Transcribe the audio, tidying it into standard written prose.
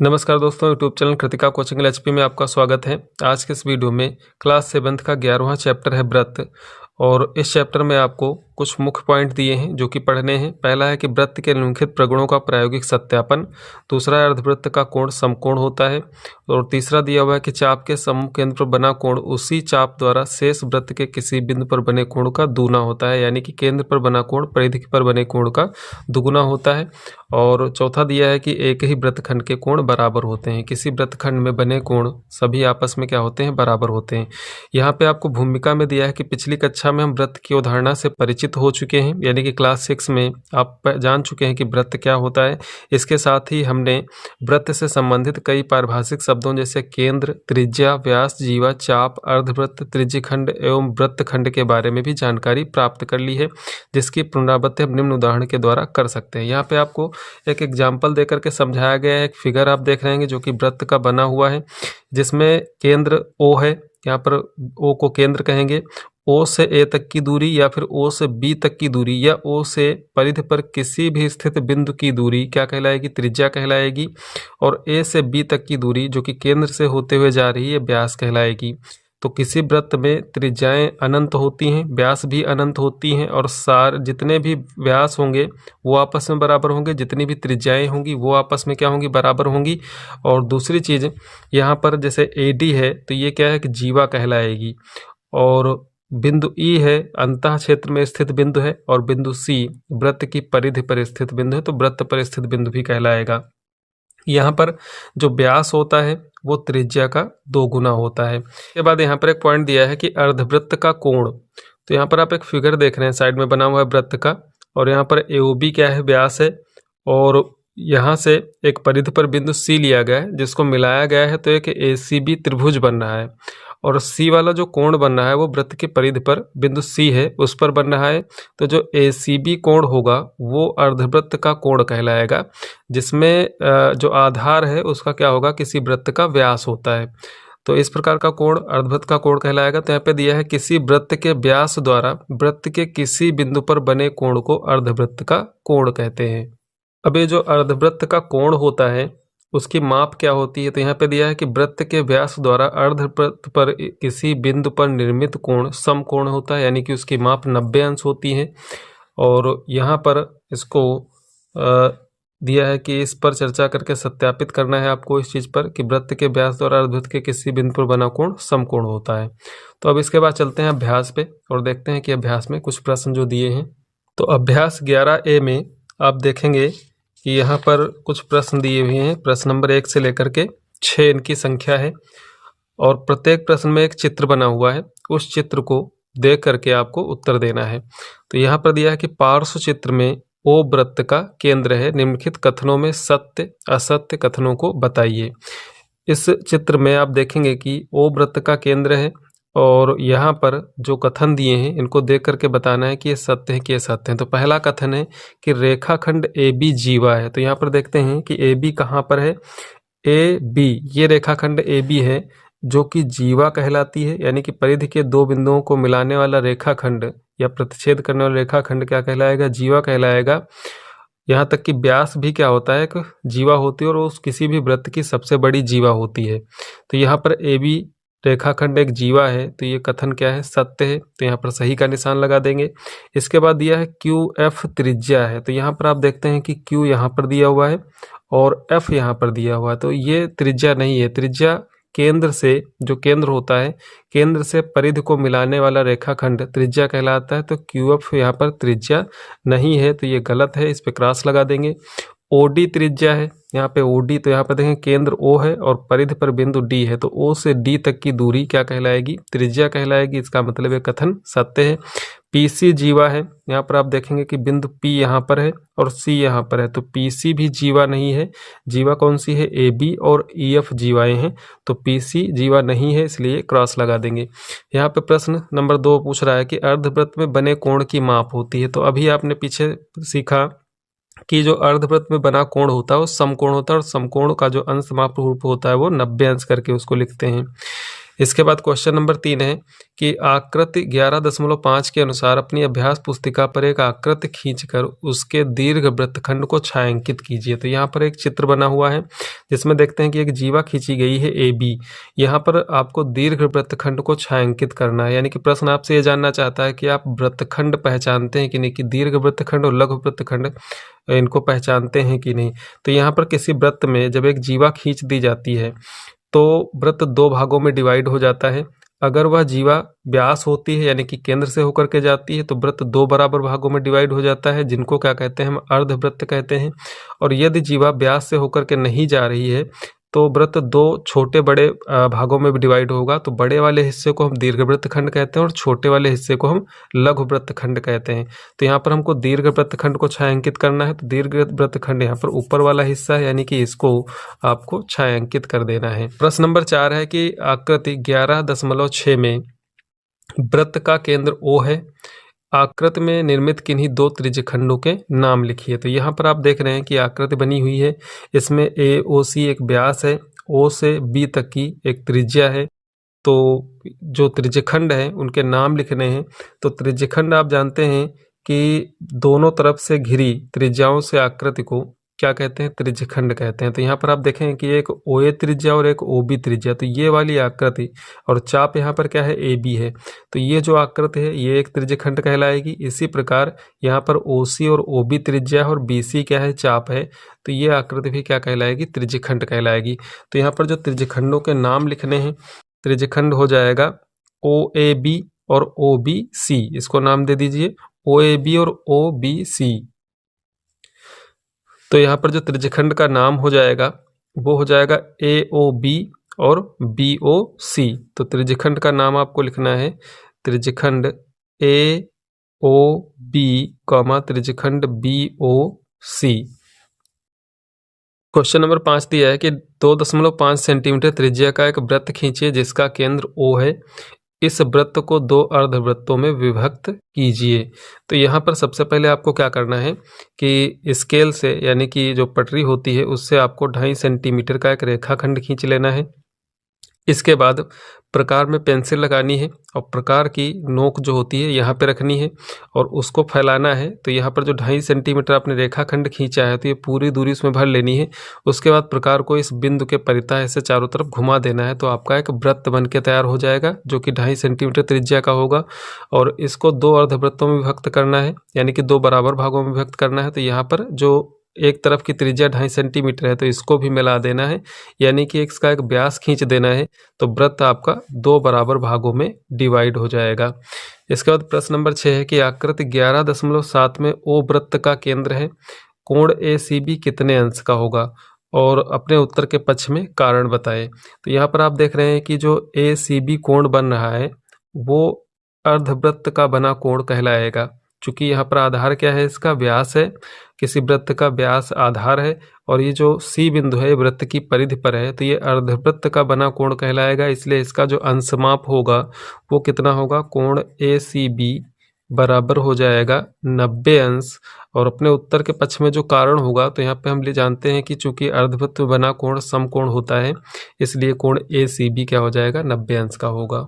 नमस्कार दोस्तों, YouTube channel Kritika coaching HP में आपका स्वागत है। आज के इस वीडियो में क्लास 7th का 11वां चैप्टर है व्रत। और इस चैप्टर में आपको कुछ मुख्य पॉइंट दिए हैं जो कि पढ़ने हैं। पहला है कि व्रत के निम्नलिखित प्रगुणों का प्रायोगिक सत्यापन। दूसरा है अर्धवृत्त का कोण समकोण होता है। और तीसरा दिया हुआ है कि चाप के समूह केंद्र पर बना कोण उसी चाप द्वारा शेष वृत्त के किसी बिंदु पर बने कोण का दूना होता है, यानी कि केंद्र पर बना कोण परिधि पर बने कोण का दुगुना होता है। और चौथा दिया है कि एक ही वृत्तखंड के कोण बराबर होते हैं। किसी वृत्तखंड में बने कोण सभी आपस में क्या होते हैं, बराबर होते हैं। यहाँ पे आपको भूमिका में दिया है कि पिछली कक्षा में हम वृत्त की अवधारणा से परिचित हो चुके हैं, यानी कि क्लास 6 में आप जान चुके हैं कि वृत्त क्या होता है। इसके साथ ही हमने वृत्त से संबंधित कई पारिभाषिक शब्दों जैसे केंद्र, त्रिज्या, व्यास, जीवा, चाप, अर्धवृत्त, त्रिज्यखंड एवं वृत्तखंड के बारे में भी जानकारी प्राप्त कर ली है, जिसकी पुनरावृत्ति हम निम्न उदाहरण के द्वारा कर सकते हैं। यहाँ पे आपको एक एग्जाम्पल देकर के समझाया गया है। एक फिगर आप देख रहे हैं जो कि वृत्त का बना हुआ है, जिसमें केंद्र ओ है। यहाँ पर ओ को केंद्र कहेंगे। ओ से ए तक की दूरी या फिर ओ से बी तक की दूरी या ओ से परिधि पर किसी भी स्थित बिंदु की दूरी क्या कहलाएगी, त्रिज्या कहलाएगी। और ए से बी तक की दूरी जो कि केंद्र से होते हुए जा रही है, व्यास कहलाएगी। तो किसी वृत्त में त्रिज्याएं अनंत होती हैं, व्यास भी अनंत होती हैं, और सार जितने भी व्यास होंगे वो आपस में बराबर होंगे, जितनी भी त्रिज्याएं होंगी वो आपस में क्या होंगी, बराबर होंगी। और दूसरी चीज़ यहाँ पर जैसे एडी है तो ये क्या है कि जीवा कहलाएगी। और बिंदु ई है अंतः क्षेत्र में स्थित बिंदु है, और बिंदु सी वृत्त की परिधि पर स्थित बिंदु है, तो वृत्त पर स्थित बिंदु भी कहलाएगा। यहाँ पर जो व्यास होता है वो त्रिज्या का 2 गुना होता है। इसके बाद यहाँ पर एक पॉइंट दिया है कि अर्धवृत्त का कोण। तो यहाँ पर आप एक फिगर देख रहे हैं साइड में बना हुआ है वृत्त का, और यहाँ पर एओबी क्या है, व्यास है। और यहाँ से एक परिधि पर बिंदु सी लिया गया है जिसको मिलाया गया है, तो एक एसीबी त्रिभुज बन रहा है। और सी वाला जो कोण बन रहा है वो वृत्त की परिधि पर बिंदु सी है उस पर बन रहा है। तो जो एसीबी कोण होगा वो अर्धवृत्त का कोण कहलाएगा, जिसमें जो आधार है उसका क्या होगा, किसी वृत्त का व्यास होता है। तो इस प्रकार का कोण अर्धवृत्त का कोण कहलाएगा। तो यहाँ पे दिया है किसी वृत्त के व्यास द्वारा वृत्त के किसी बिंदु पर बने कोण को अर्धवृत्त का कोण कहते हैं। अब ये जो अर्धवृत्त का कोण होता है उसकी माप क्या होती है, तो यहाँ पे दिया है कि वृत्त के व्यास द्वारा अर्धवृत्त पर किसी बिंदु पर निर्मित कोण समकोण होता है, यानी कि उसकी माप 90 अंश होती है। और यहाँ पर इसको दिया है कि इस पर चर्चा करके सत्यापित करना है आपको इस चीज़ पर कि वृत्त के व्यास द्वारा अर्धवृत्त के किसी बिंदु पर बना कोण समकोण होता है। तो अब इसके बाद चलते हैं अभ्यास पे और देखते हैं कि अभ्यास में कुछ प्रश्न जो दिए हैं। तो अभ्यास 11A में आप देखेंगे कि यहाँ पर कुछ प्रश्न दिए हुए हैं। प्रश्न नंबर 1 से लेकर के 6 इनकी संख्या है, और प्रत्येक प्रश्न में एक चित्र बना हुआ है। उस चित्र को देख करके आपको उत्तर देना है। तो यहाँ पर दिया है कि पार्श्व चित्र में ओ वृत्त का केंद्र है, निम्नलिखित कथनों में सत्य असत्य कथनों को बताइए। इस चित्र में आप देखेंगे कि ओ वृत्त का केंद्र है, और यहाँ पर जो कथन दिए हैं इनको देख करके बताना है कि ये सत्य है कि ये सत्य है। तो पहला कथन है कि रेखाखंड ए बी जीवा है। तो यहाँ पर देखते हैं कि ए बी कहाँ पर है, ए बी ये रेखाखंड ए बी है जो कि जीवा कहलाती है, यानी कि परिधि के 2 बिंदुओं को मिलाने वाला रेखाखंड या प्रतिच्छेद करने वाला रेखाखंड क्या कहलाएगा, जीवा कहलाएगा। यहाँ तक कि व्यास भी क्या होता है, एक जीवा होती है, और उस किसी भी वृत्त की सबसे बड़ी जीवा होती है। तो यहाँ पर ए बी रेखाखंड एक जीवा है, तो ये कथन क्या है, सत्य है। तो यहाँ पर सही का निशान लगा देंगे। इसके बाद दिया है क्यू एफ त्रिज्या है। तो यहाँ पर आप देखते हैं कि क्यू यहाँ पर दिया हुआ है और एफ यहाँ पर दिया हुआ है, तो ये त्रिज्या नहीं है। त्रिज्या केंद्र से, जो केंद्र होता है, केंद्र से परिधि को मिलाने वाला रेखाखंड त्रिज्या कहलाता है। तो क्यू एफ यहाँ पर त्रिज्या नहीं है, तो ये गलत है, इस पे क्रॉस लगा देंगे। ओडी त्रिज्या है, यहाँ पे ओडी, तो यहाँ पर देखें केंद्र ओ है और परिधि पर बिंदु डी है, तो ओ से डी तक की दूरी क्या कहलाएगी, त्रिज्या कहलाएगी। इसका मतलब ये कथन सत्य है। पीसी जीवा है, यहाँ पर आप देखेंगे कि बिंदु पी यहाँ पर है और सी यहाँ पर है, तो पीसी भी जीवा नहीं है। जीवा कौन सी है, ए बी और ई एफ जीवाएं हैं, तो पीसी जीवा नहीं है, इसलिए क्रॉस लगा देंगे। यहाँ पे प्रश्न नंबर 2 पूछ रहा है कि अर्धवृत्त में बने कोण की माप होती है। तो अभी आपने पीछे सीखा कि जो अर्धवृत्त में बना कोण होता है वो समकोण होता है, और समकोण का जो अंश माप रूप होता है वो 90 अंश करके उसको लिखते हैं। इसके बाद क्वेश्चन नंबर 3 है कि आकृति 11.5 के अनुसार अपनी अभ्यास पुस्तिका पर एक आकृति खींचकर उसके दीर्घ वृत्तखंड को छायांकित कीजिए। तो यहाँ पर एक चित्र बना हुआ है जिसमें देखते हैं कि एक जीवा खींची गई है AB। यहाँ पर आपको दीर्घ वृत्तखंड को छायांकित करना है, यानी कि प्रश्न आपसे ये जानना चाहता है कि आप वृत्तखंड पहचानते हैं कि नहीं, कि दीर्घ वृत्तखंड और लघु वृत्तखंड इनको पहचानते हैं कि नहीं। तो यहाँ पर किसी वृत्त में जब एक जीवा खींच दी जाती है तो वृत्त 2 भागों में डिवाइड हो जाता है। अगर वह जीवा व्यास होती है यानी कि केंद्र से होकर के जाती है तो वृत्त 2 बराबर भागों में डिवाइड हो जाता है, जिनको क्या कहते हैं, हम अर्धवृत्त कहते हैं। और यदि जीवा व्यास से होकर के नहीं जा रही है तो वृत्त 2 छोटे बड़े भागों में भी डिवाइड होगा। तो बड़े वाले हिस्से को हम दीर्घ वृत्तखंड कहते हैं और छोटे वाले हिस्से को हम लघु वृत्तखंड कहते हैं। तो यहाँ पर हमको दीर्घ वृत्तखंड को छायांकित करना है। तो दीर्घ वृत्तखंड यहाँ पर ऊपर वाला हिस्सा है, यानी कि इसको आपको छायांकित कर देना है। प्रश्न नंबर 4 है कि आकृति 11.6 में वृत्त का केंद्र O है। आकृति में निर्मित किन्हीं 2 त्रिज्यखंडों के नाम लिखिए। तो यहाँ पर आप देख रहे हैं कि आकृति बनी हुई है, इसमें AOC एक व्यास है, O से B तक की एक त्रिज्या है। तो जो त्रिज्यखंड है उनके नाम लिखने हैं। तो त्रिज्यखंड आप जानते हैं कि दोनों तरफ से घिरी त्रिज्याओं से आकृति को क्या कहते हैं, त्रिज्यखंड कहते हैं। तो यहाँ पर आप देखें कि एक OA त्रिज्या और एक OB त्रिज्या, तो ये वाली आकृति और चाप यहाँ पर क्या है, AB है। तो ये जो आकृति है ये एक त्रिज्यखंड कहलाएगी। इसी प्रकार यहाँ पर OC और OB त्रिज्या है और BC क्या है, चाप है। तो ये आकृति भी क्या कहलाएगी, त्रिज्यखंड कहलाएगी। तो यहाँ पर जो त्रिज्यखंडों के नाम लिखने हैं, त्रिज्यखंड हो जाएगा OAB और OBC, इसको नाम दे दीजिए OAB और OBC। तो यहाँ पर जो त्रिज्यखंड का नाम हो जाएगा वो हो जाएगा AOB और BOC। तो त्रिज्यखंड का नाम आपको लिखना है त्रिज्यखंड AOB, त्रिज्यखंड BOC। क्वेश्चन नंबर 5 दिया है कि 2.5 सेंटीमीटर त्रिज्या का एक वृत्त खींचिए जिसका केंद्र O है। इस वृत्त को 2 अर्धवृत्तों में विभक्त कीजिए। तो यहाँ पर सबसे पहले आपको क्या करना है कि स्केल से, यानी कि जो पटरी होती है उससे आपको 2.5 सेंटीमीटर का एक रेखाखंड खींच लेना है। इसके बाद प्रकार में पेंसिल लगानी है और प्रकार की नोक जो होती है यहाँ पे रखनी है और उसको फैलाना है। तो यहाँ पर जो 2.5 सेंटीमीटर आपने रेखाखंड खींचा है तो ये पूरी दूरी उसमें भर लेनी है। उसके बाद प्रकार को इस बिंदु के परितः ऐसे चारों तरफ घुमा देना है। तो आपका एक वृत्त बन के तैयार हो जाएगा जो कि 2.5 सेंटीमीटर त्रिज्या का होगा। और इसको 2 अर्धवृत्तों में विभक्त करना है, यानी कि 2 बराबर भागों में विभक्त करना है। तो यहाँ पर जो एक तरफ की त्रिज्या 2.5 सेंटीमीटर है तो इसको भी मिला देना है, यानी कि इसका एक व्यास खींच देना है। तो वृत्त आपका 2 बराबर भागों में डिवाइड हो जाएगा। इसके बाद प्रश्न नंबर 6 है कि आकृति 11.7 में O वृत्त का केंद्र है। कोण ACB कितने अंश का होगा और अपने उत्तर के पक्ष में कारण बताएं। तो यहाँ पर आप देख रहे हैं कि जो ACB कोण बन रहा है वो अर्धवृत्त का बना कोण कहलाएगा। चूंकि यहाँ पर आधार क्या है, इसका व्यास है, किसी वृत्त का व्यास आधार है और ये जो C बिंदु है वृत्त की परिधि पर है, तो ये अर्धवृत्त का बना कोण कहलाएगा। इसलिए इसका जो अंशमाप होगा वो कितना होगा, कोण ACB बराबर हो जाएगा 90 अंश। और अपने उत्तर के पक्ष में जो कारण होगा, तो यहाँ पे हम ले जानते हैं कि चूंकि अर्धवृत्त में बना कोण समकोण होता है, इसलिए कोण ACB क्या हो जाएगा, 90 अंश का होगा।